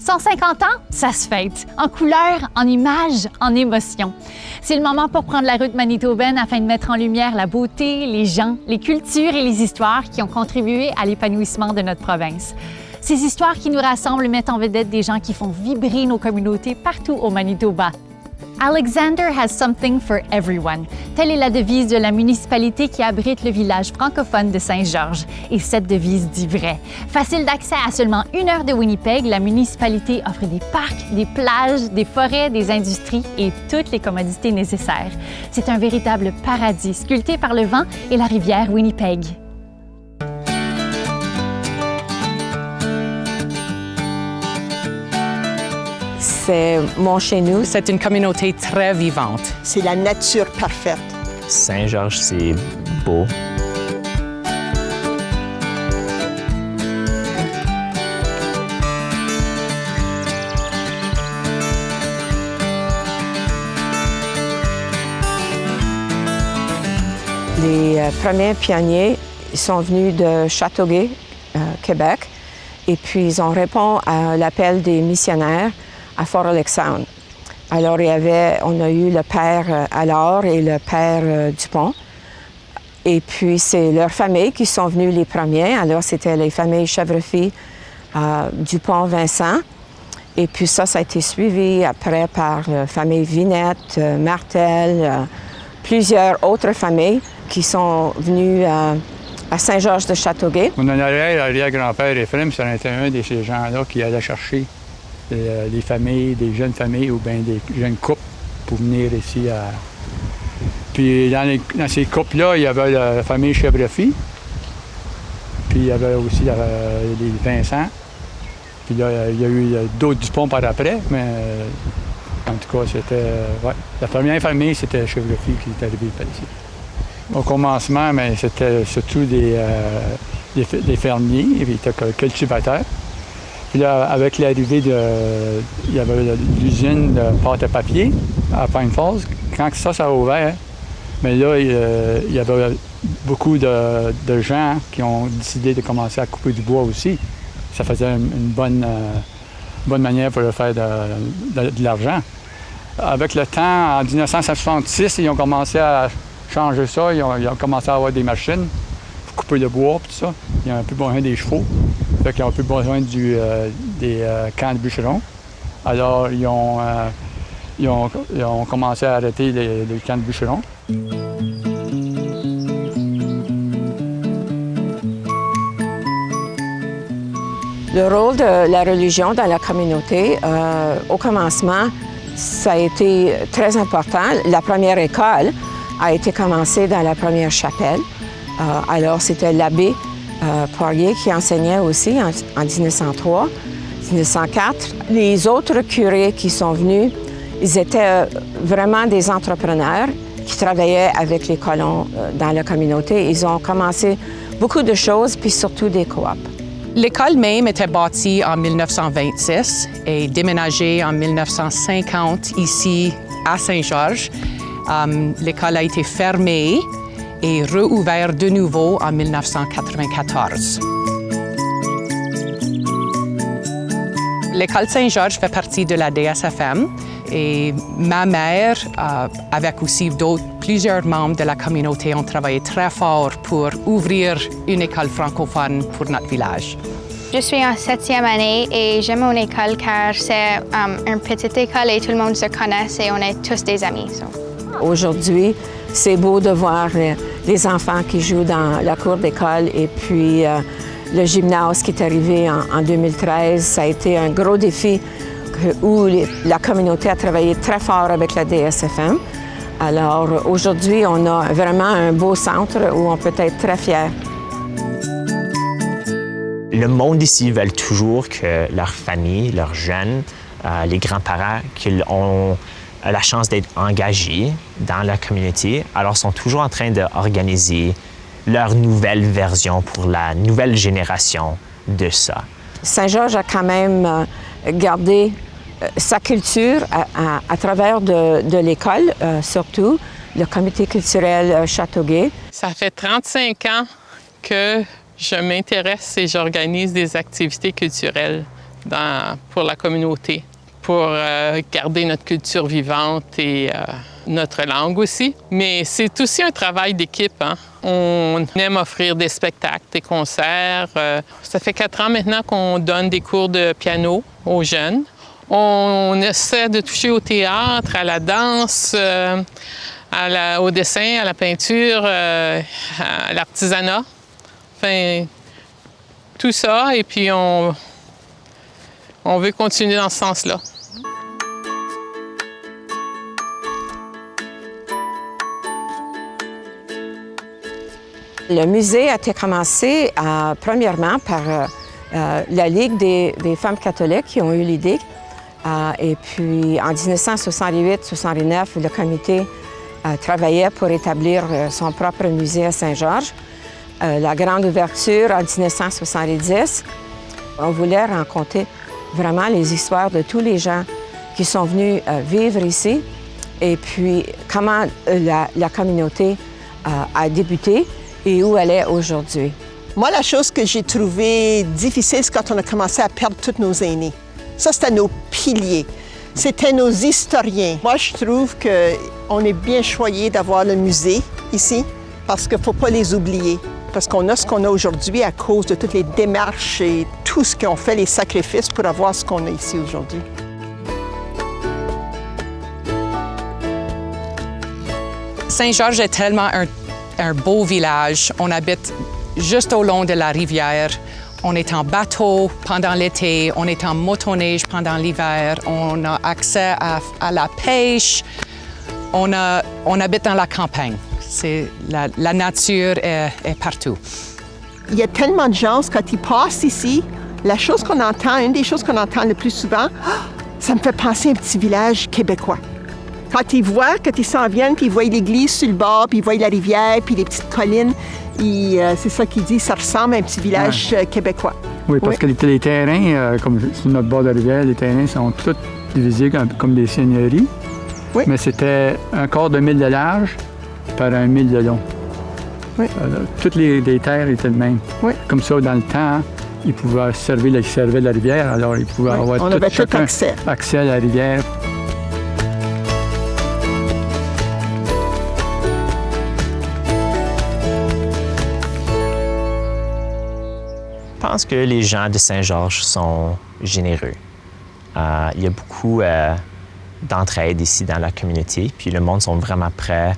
150 ans, ça se fête, en couleurs, en images, en émotions. C'est le moment pour prendre la route manitobaine afin de mettre en lumière la beauté, les gens, les cultures et les histoires qui ont contribué à l'épanouissement de notre province. Ces histoires qui nous rassemblent mettent en vedette des gens qui font vibrer nos communautés partout au Manitoba. Alexander has something for everyone. Telle est la devise de la municipalité qui abrite le village francophone de Saint-Georges. Et cette devise dit vrai. Facile d'accès à seulement 1 heure de Winnipeg, la municipalité offre des parcs, des plages, des forêts, des industries et toutes les commodités nécessaires. C'est un véritable paradis sculpté par le vent et la rivière Winnipeg. C'est mon chez nous. C'est une communauté très vivante. C'est la nature parfaite. Saint-Georges, c'est beau. Les premiers pionniers sont venus de Châteauguay, Québec, et puis ils ont répondu à l'appel des missionnaires à Fort Alexandre. Alors, on a eu le père Allard et le père Dupont. Et puis, c'est leurs familles qui sont venues les premiers. Alors, c'était les familles Chèvrefille, Dupont-Vincent. Et puis ça a été suivi après par la famille Vinette, Martel, plusieurs autres familles qui sont venues à Saint-Georges de Châteauguay. Mon arrière-grand-père Ephraim, c'était un de ces gens-là qui allait chercher des familles, des jeunes familles ou bien des jeunes couples pour venir ici. Puis dans ces couples-là, il y avait la famille Chèvrefille, puis il y avait aussi les Vincent. Puis là, il y a eu d'autres Dupont par après, mais en tout cas, c'était... La première famille, c'était Chèvrefille qui est arrivée par ici. Au commencement, mais c'était surtout des fermiers, ils étaient cultivateurs. Puis là, avec l'arrivée il y avait l'usine de pâte à papier à Pine Falls. Quand ça a ouvert, mais là, il y avait beaucoup de gens qui ont décidé de commencer à couper du bois aussi. Ça faisait une bonne manière pour faire de l'argent. Avec le temps, en 1966, ils ont commencé à changer ça. Ils ont commencé à avoir des machines pour couper le bois et tout ça. Ils n'ont plus besoin des chevaux. Fait qu'ils n'ont plus besoin des camps de bûcherons. Alors, ils ont commencé à arrêter les camps de bûcherons. Le rôle de la religion dans la communauté, au commencement, ça a été très important. La première école a été commencée dans la première chapelle. Alors, c'était l'abbé Poirier qui enseignait aussi en 1903, 1904. Les autres curés qui sont venus, ils étaient vraiment des entrepreneurs qui travaillaient avec les colons dans la communauté. Ils ont commencé beaucoup de choses, puis surtout des coops. L'école même était bâtie en 1926 et déménagée en 1950 ici à Saint-Georges. L'école a été fermée et rouverte de nouveau en 1994. L'école Saint-Georges fait partie de la DSFM et ma mère, avec aussi plusieurs membres de la communauté, ont travaillé très fort pour ouvrir une école francophone pour notre village. Je suis en 7e année et j'aime mon école car c'est une petite école et tout le monde se connaît et on est tous des amis. Aujourd'hui, c'est beau de voir les enfants qui jouent dans la cour d'école et puis le gymnase qui est arrivé en 2013. Ça a été un gros défi où la communauté a travaillé très fort avec la DSFM. Alors aujourd'hui, on a vraiment un beau centre où on peut être très fiers. Le monde ici veut toujours que leur famille, leurs jeunes, les grands-parents, qu'ils ont la chance d'être engagés dans la communauté. Alors, ils sont toujours en train d'organiser leur nouvelle version pour la nouvelle génération de ça. Saint-Georges a quand même gardé sa culture à travers de l'école, surtout le comité culturel Châteauguay. Ça fait 35 ans que je m'intéresse et j'organise des activités culturelles pour la communauté, pour garder notre culture vivante et notre langue aussi. Mais c'est aussi un travail d'équipe, hein? On aime offrir des spectacles, des concerts. Ça fait 4 ans maintenant qu'on donne des cours de piano aux jeunes. On essaie de toucher au théâtre, à la danse, au dessin, à la peinture, à l'artisanat. Enfin, tout ça. Et puis, on veut continuer dans ce sens-là. Le musée a été commencé premièrement par la Ligue des femmes catholiques qui ont eu l'idée. Et puis en 1968-69, le comité travaillait pour établir son propre musée à Saint-Georges. La grande ouverture en 1970, on voulait raconter vraiment les histoires de tous les gens qui sont venus vivre ici et puis comment la communauté a débuté et où elle est aujourd'hui. Moi, la chose que j'ai trouvée difficile, c'est quand on a commencé à perdre tous nos aînés. Ça, c'était nos piliers. C'était nos historiens. Moi, je trouve qu'on est bien choyé d'avoir le musée ici parce qu'il ne faut pas les oublier. Parce qu'on a ce qu'on a aujourd'hui à cause de toutes les démarches et tout ce qu'on fait, les sacrifices pour avoir ce qu'on a ici aujourd'hui. Saint-Georges est tellement un beau village. On habite juste au long de la rivière. On est en bateau pendant l'été, on est en motoneige pendant l'hiver, on a accès à la pêche, on habite dans la campagne. La nature est partout. Il y a tellement de gens, quand ils passent ici, la chose qu'on entend, une des choses qu'on entend le plus souvent, ça me fait penser à un petit village québécois. Quand ils s'en viennent, puis ils voient l'église sur le bord, puis ils voient la rivière, puis les petites collines, c'est ça qu'ils disent, ça ressemble à un petit village québécois. Oui, parce que les terrains, comme sur notre bord de rivière, les terrains sont tous divisés comme des seigneuries. Oui. Mais c'était un quart de mille de large par 1 mille de long. Oui. Toutes les terres étaient les mêmes. Oui. Comme ça, dans le temps, ils pouvaient servent de la rivière, alors ils pouvaient avoir chacun accès à la rivière. Je pense que les gens de Saint-Georges sont généreux. Il y a beaucoup d'entraide ici dans la communauté, puis le monde sont vraiment prêts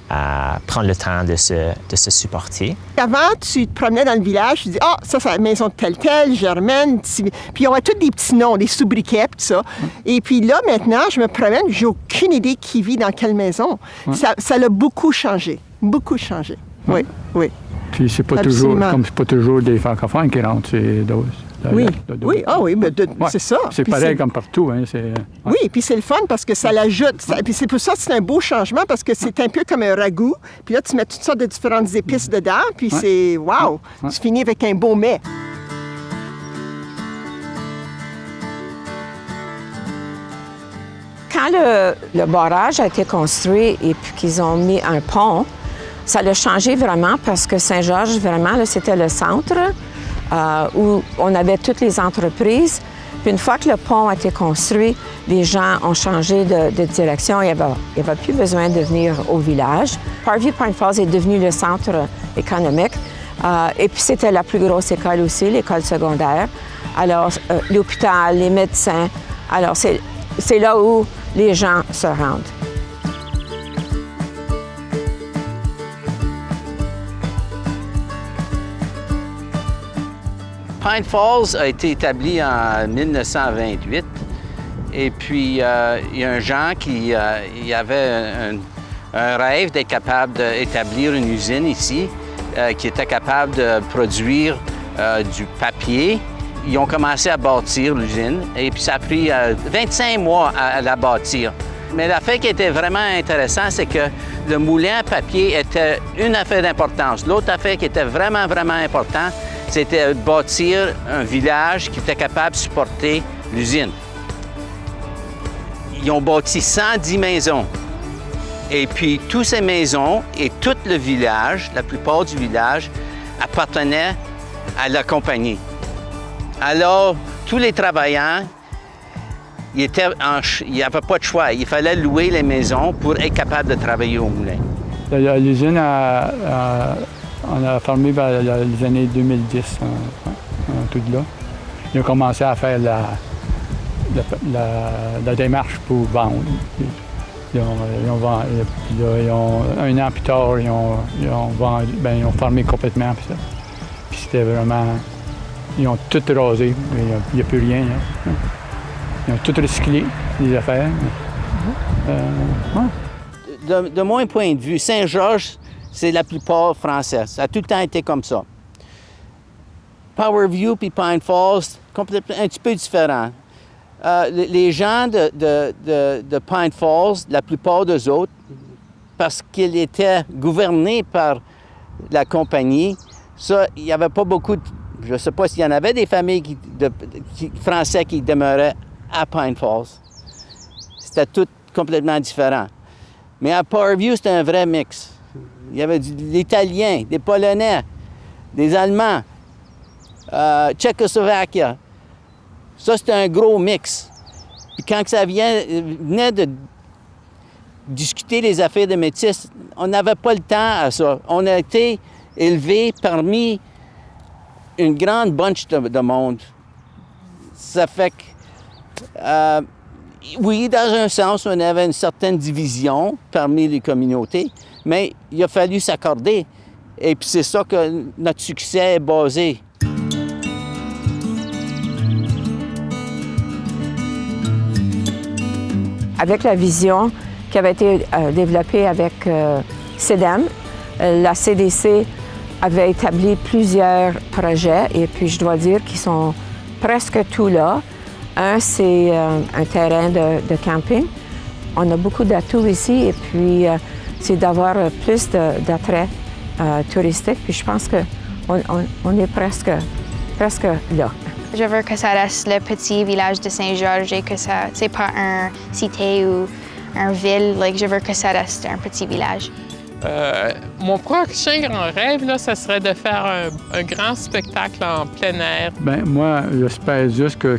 à prendre le temps de se supporter. Avant, tu te promenais dans le village, tu dis « Ah, ça, c'est la maison de telle, Germaine. » Puis on a tous des petits noms, des sobriquets, tout ça. Et puis là, maintenant, je me promène, j'ai aucune idée qui vit dans quelle maison. Ça l'a beaucoup changé. Beaucoup changé. Oui, oui. Puis c'est pas toujours des francophones qui rentrent, c'est d'autres. Oui, mais c'est ça. C'est pareil comme partout. Hein, Oui, puis c'est le fun parce que ça l'ajoute. Puis c'est pour ça que c'est un beau changement parce que c'est un peu comme un ragoût. Puis là, tu mets toutes sortes de différentes épices dedans, puis c'est wow! Tu finis avec un beau mets. Quand le barrage a été construit et puis qu'ils ont mis un pont, ça l'a changé vraiment parce que Saint-Georges, vraiment, là, c'était le centre où on avait toutes les entreprises. Puis une fois que le pont a été construit, les gens ont changé de direction. Il n'y avait plus besoin de venir au village. Parkview Point Falls est devenu le centre économique. Et puis c'était la plus grosse école aussi, l'école secondaire. Alors, l'hôpital, les médecins. Alors, c'est là où les gens se rendent. Pine Falls a été établi en 1928. Et puis, il y a un Jean qui avait un rêve d'être capable d'établir une usine ici, qui était capable de produire du papier. Ils ont commencé à bâtir l'usine et puis ça a pris 25 mois à la bâtir. Mais l'affaire qui était vraiment intéressante, c'est que le moulin à papier était une affaire d'importance. L'autre affaire qui était vraiment, vraiment importante, c'était bâtir un village qui était capable de supporter l'usine. Ils ont bâti 110 maisons. Et puis, toutes ces maisons et tout le village, la plupart du village, appartenaient à la compagnie. Alors, tous les travailleurs, ils n'avaient pas de choix. Il fallait louer les maisons pour être capable de travailler au moulin. L'usine, on a fermé vers les années 2010, tout là. Ils ont commencé à faire la démarche pour vendre. Un an plus tard, ils ont fermé complètement. Puis c'était vraiment... Ils ont tout rasé, il n'y a plus rien. Là. Ils ont tout recyclé, les affaires. De mon point de vue, Saint-Georges, c'est la plupart français. Ça a tout le temps été comme ça. Powerview puis Pine Falls, complètement, un petit peu différent. Les gens de Pine Falls, la plupart d'eux autres, parce qu'ils étaient gouvernés par la compagnie, ça, il n'y avait pas beaucoup de... Je ne sais pas s'il y en avait des familles français qui demeuraient à Pine Falls. C'était tout complètement différent. Mais à Powerview, c'était un vrai mix. Il y avait des Italiens, des Polonais, des Allemands, Tchécoslovaquie. Ça, c'était un gros mix. Puis quand ça venait de discuter les affaires de métis, on n'avait pas le temps à ça. On a été élevés parmi une grande bunch de monde. Ça fait que, oui, dans un sens, on avait une certaine division parmi les communautés, mais il a fallu s'accorder. Et puis c'est ça que notre succès est basé. Avec la vision qui avait été développée avec CEDEM, la CDC avait établi plusieurs projets et puis je dois dire qu'ils sont presque tous là. Un, c'est un terrain de camping. On a beaucoup d'atouts ici et puis c'est d'avoir plus d'attrait touristique. Puis je pense qu'on est presque là. Je veux que ça reste le petit village de Saint-Georges et que ça, c'est pas un cité ou un ville. Je veux que ça reste un petit village. Mon prochain grand rêve, là, ça serait de faire un grand spectacle en plein air. Bien, moi, j'espère juste que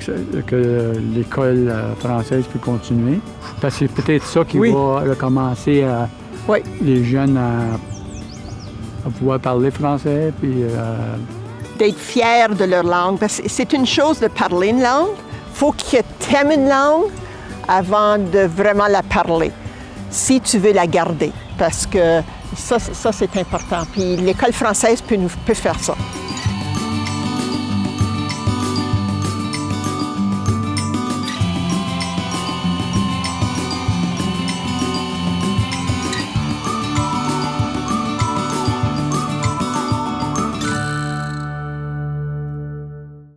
l'école française peut continuer. Parce que c'est peut-être ça qui va commencer les jeunes à pouvoir parler français. Puis, d'être fiers de leur langue. Parce que c'est une chose de parler une langue. Il faut que tu aimes une langue avant de vraiment la parler, si tu veux la garder. Parce que ça c'est important. Puis l'école française peut faire ça.